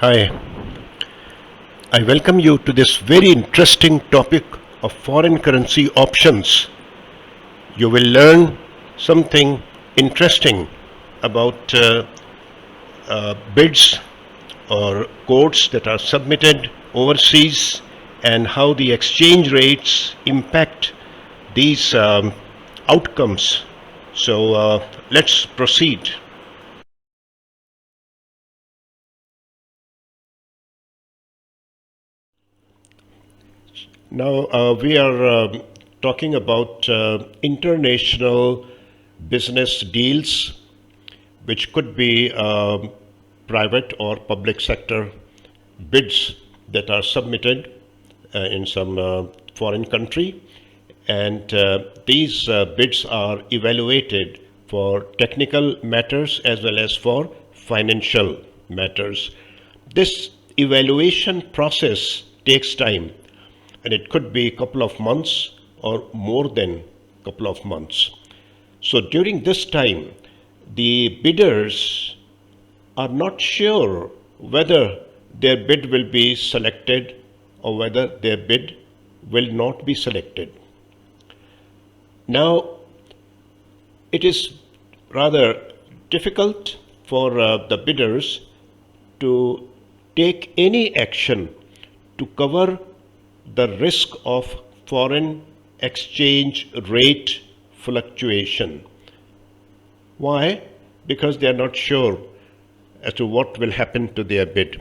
Hi, I welcome you to this very interesting topic of foreign currency options. You will learn something interesting about bids or quotes that are submitted overseas and how the exchange rates impact these outcomes. So let's proceed. Now, we are talking about international business deals, which could be private or public sector bids that are submitted in some foreign country. And these bids are evaluated for technical matters as well as for financial matters. This evaluation process takes time, and it could be a couple of months or more than a couple of months. So during this time, the bidders are not sure whether their bid will be selected or whether their bid will not be selected. Now, it is rather difficult for the bidders to take any action to cover the risk of foreign exchange rate fluctuation. Why? Because they are not sure as to what will happen to their bid.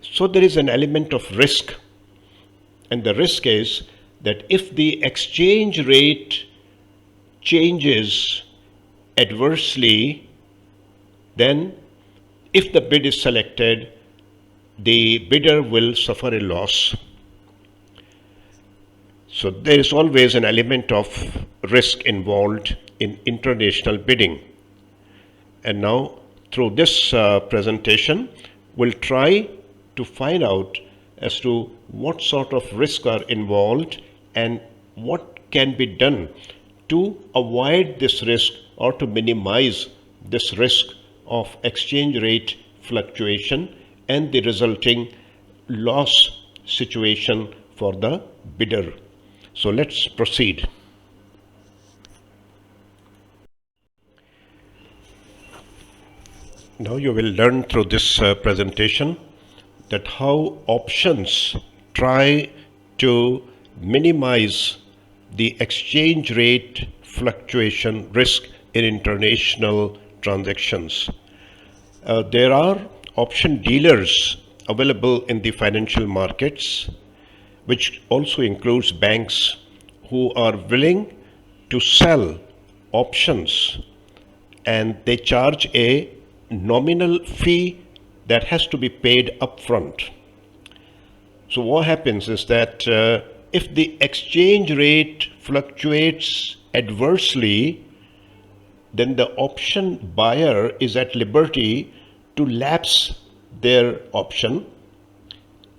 So there is an element of risk, and the risk is that if the exchange rate changes adversely, then if the bid is selected, the bidder will suffer a loss. So there is always an element of risk involved in international bidding. And now, through this presentation, we'll try to find out as to what sort of risks are involved and what can be done to avoid this risk or to minimize this risk of exchange rate fluctuation and the resulting loss situation for the bidder. So let's proceed. Now you will learn through this presentation that how options try to minimize the exchange rate fluctuation risk in international transactions. There are option dealers available in the financial markets, which also includes banks who are willing to sell options, and they charge a nominal fee that has to be paid upfront. So what happens is that if the exchange rate fluctuates adversely, then the option buyer is at liberty to lapse their option,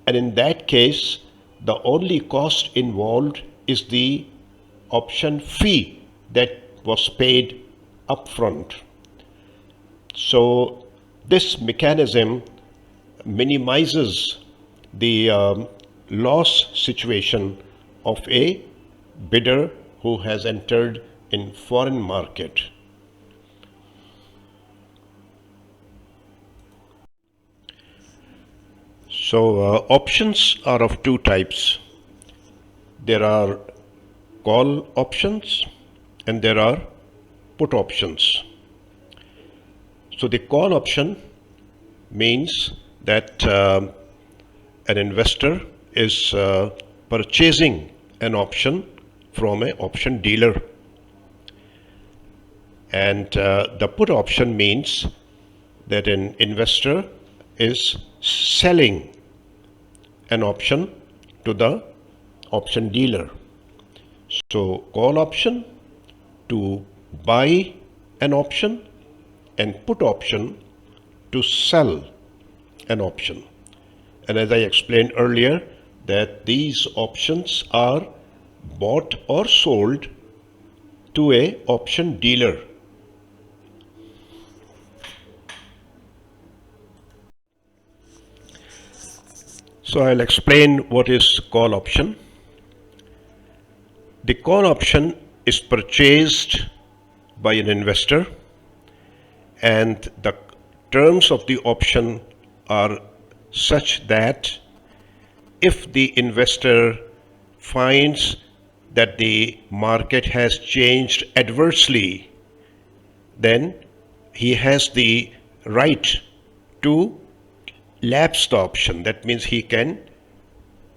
and in that case the only cost involved is the option fee that was paid upfront. So this mechanism minimizes the loss situation of a bidder who has entered in foreign market. So options are of two types. There are call options and there are put options. So the call option means that an investor is purchasing an option from an option dealer, and the put option means that an investor is selling an option to the option dealer. So call option to buy an option and put option to sell an option. And as I explained earlier, that these options are bought or sold to a option dealer. So I'll explain what is call option. The call option is purchased by an investor, and the terms of the option are such that if the investor finds that the market has changed adversely, then he has the right to lapse the option. That means he can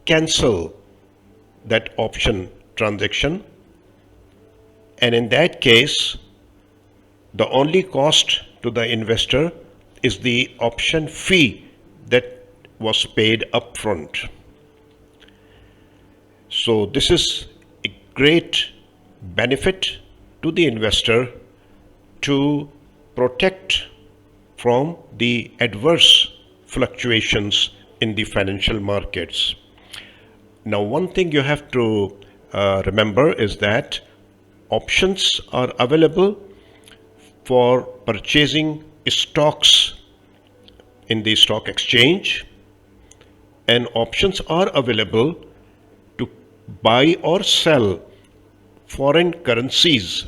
cancel that option transaction, and in that case the only cost to the investor is the option fee that was paid upfront. So this is a great benefit to the investor to protect from the adverse fluctuations in the financial markets. Now, one thing you have to remember is that options are available for purchasing stocks in the stock exchange, and options are available to buy or sell foreign currencies.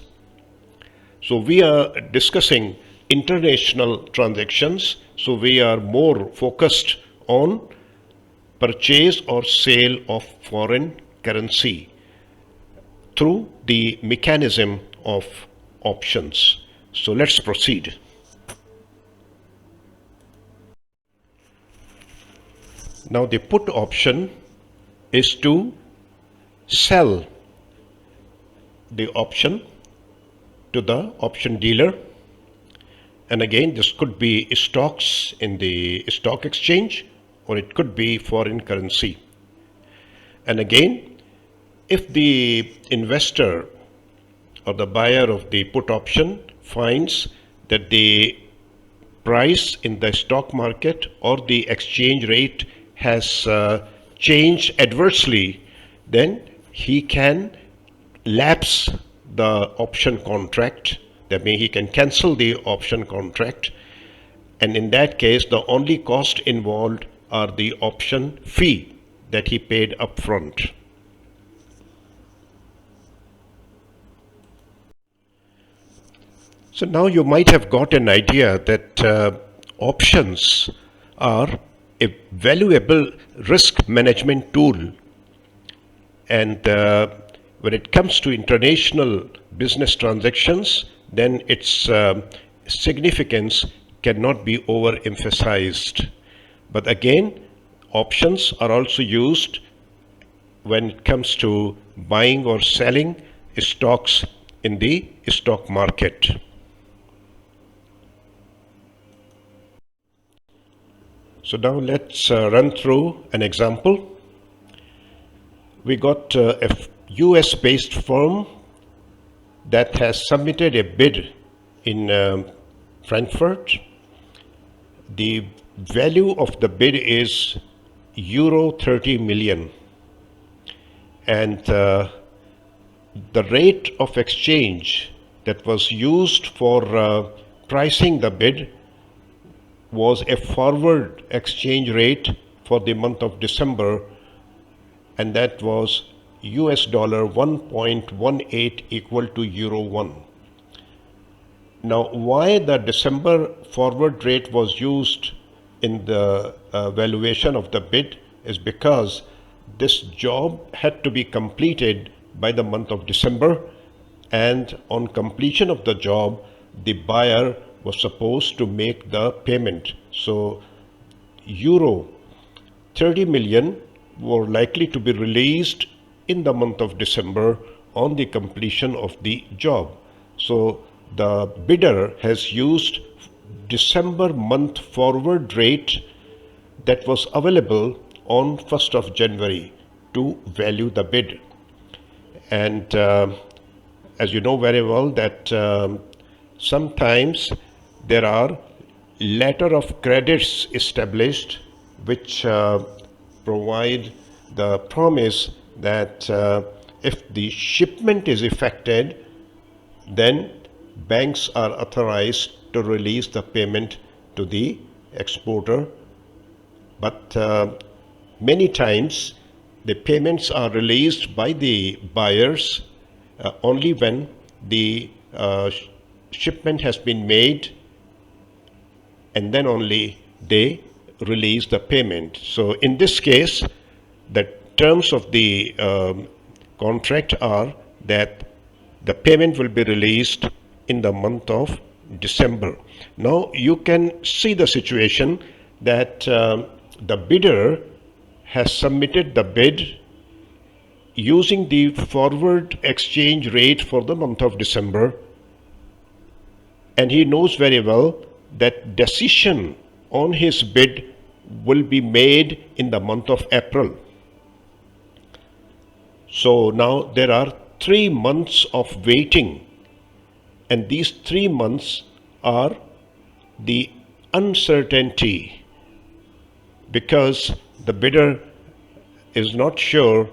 So we are discussing international transactions, so we are more focused on purchase or sale of foreign currency through the mechanism of options. So let's proceed. Now the put option is to sell the option to the option dealer, and again this could be stocks in the stock exchange or it could be foreign currency. And again, if the investor or the buyer of the put option finds that the price in the stock market or the exchange rate has changed adversely, then he can lapse the option contract. That means he can cancel the option contract, and in that case the only cost involved are the option fee that he paid upfront. So now you might have got an idea that options are a valuable risk management tool, and when it comes to international business transactions, then its significance cannot be overemphasized. But again, options are also used when it comes to buying or selling stocks in the stock market. So now let's run through an example. We got a US based firm that has submitted a bid in Frankfurt. The value of the bid is euro 30 million, and the rate of exchange that was used for pricing the bid was a forward exchange rate for the month of December, and that was US dollar 1.18 equal to euro 1. Now, why the December forward rate was used in the valuation of the bid is because this job had to be completed by the month of December, and on completion of the job the buyer was supposed to make the payment. So euro 30 million were likely to be released in the month of December on the completion of the job. So the bidder has used December month forward rate that was available on 1st of January to value the bid. And as you know very well that sometimes there are letter of credits established which provide the promise that if the shipment is effected, then banks are authorized to release the payment to the exporter. But many times the payments are released by the buyers only when the shipment has been made, and then only they release the payment. So in this case, the terms of the contract are that the payment will be released in the month of December. Now you can see the situation that the bidder has submitted the bid using the forward exchange rate for the month of December, and he knows very well that decision on his bid will be made in the month of April. So now there are 3 months of waiting, and these 3 months are the uncertainty, because the bidder is not sure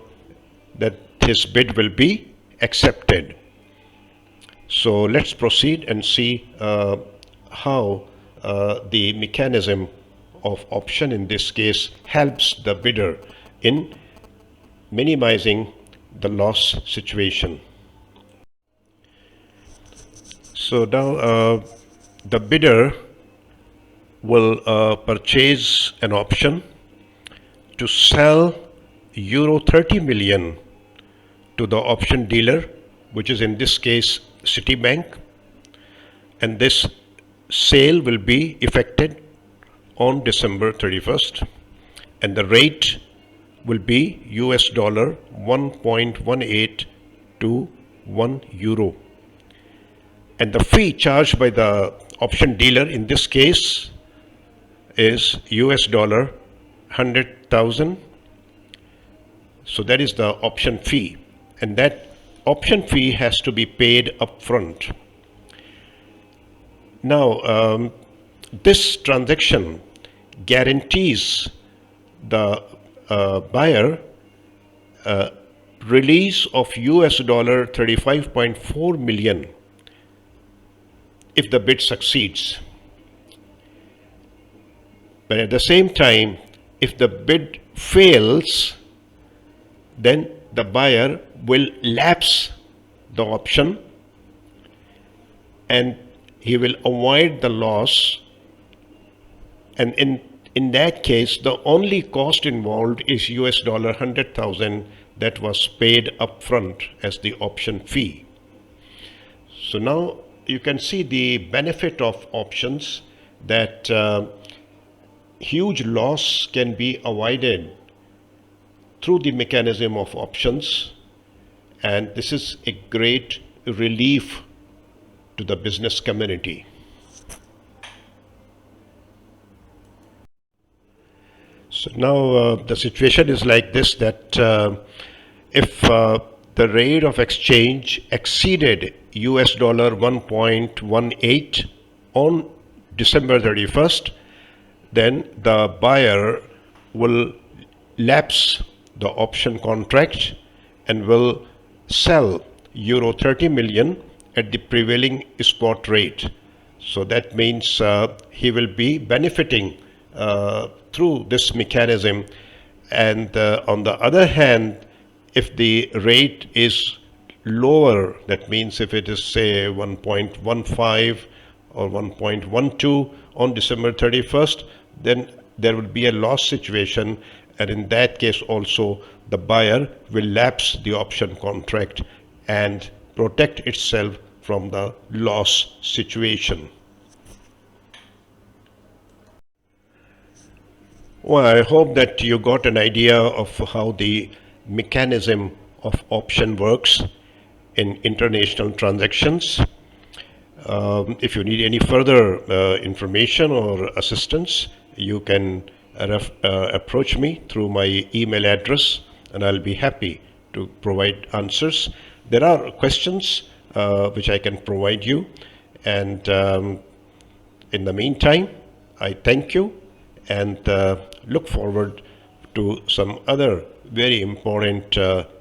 that his bid will be accepted. So let's proceed and see how the mechanism of option in this case helps the bidder in minimizing the loss situation. So now the bidder will purchase an option to sell euro 30 million to the option dealer, which is in this case Citibank, and this sale will be effected on December 31st, and the rate will be US dollar 1.18 to 1 euro, and the fee charged by the option dealer in this case is US dollar 100,000. So that is the option fee, and that option fee has to be paid upfront. Now this transaction guarantees the buyer release of US dollar 35.4 million if the bid succeeds. But at the same time, if the bid fails, then the buyer will lapse the option and he will avoid the loss, and in that case the only cost involved is US dollar 100,000 that was paid upfront as the option fee. So now you can see the benefit of options, that huge loss can be avoided through the mechanism of options, and this is a great relief to the business community. So now the situation is like this, that if the rate of exchange exceeded US dollar 1.18 on December 31st, then the buyer will lapse the option contract and will sell euro 30 million at the prevailing spot rate. So that means he will be benefiting through this mechanism. And on the other hand, if the rate is lower, that means if it is say 1.15 or 1.12 on December 31st, then there will be a loss situation, and in that case also the buyer will lapse the option contract and protect itself from the loss situation. Well, I hope that you got an idea of how the mechanism of option works in international transactions. If you need any further information or assistance, you can approach me through my email address, and I'll be happy to provide answers. There are questions which I can provide you, and in the meantime, I thank you and look forward to some other very important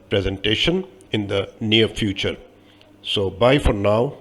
presentation in the near future. So bye for now.